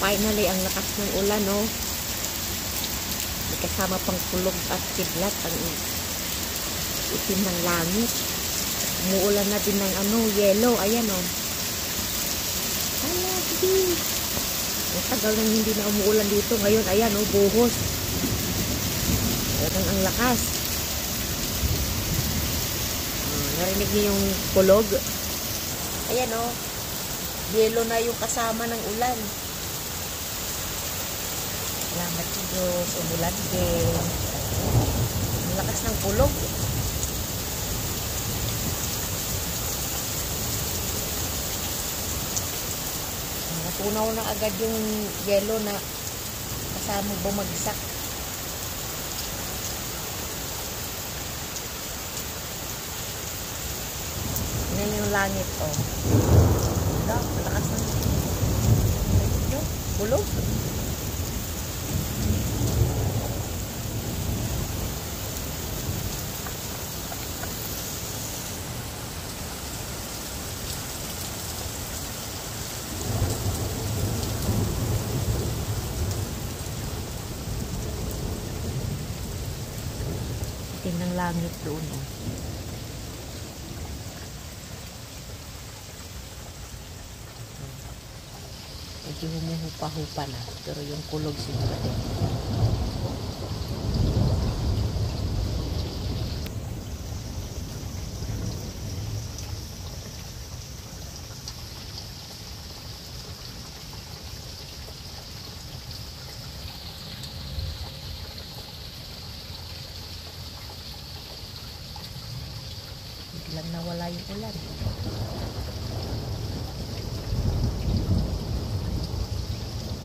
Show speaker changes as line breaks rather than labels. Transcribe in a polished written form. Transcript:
Finally, ang lakas ng ulan, no? May kasama pang kulog at kidlat ang itim ng langit. Umuulan na din ng yellow. Ayan, oh. Hala, sige. Ang tagal nang hindi na umuulan dito. Ngayon, ayan, oh, buhos. Ayan ang lakas. Narinig niyo yung kulog? Ayan, oh. Yellow na yung kasama ng ulan. Salamat sa Diyos. Umulan din. Ang lakas ng kulog. Natunaw na agad yung yellow na kasama bumagsak. Yan yung langit, oh. Malakas ng kulog. Itim ng langit doon, oh. Medyo humuhupa-hupa na, pero yung kulog siguro din. Biglang nawala yung ulan.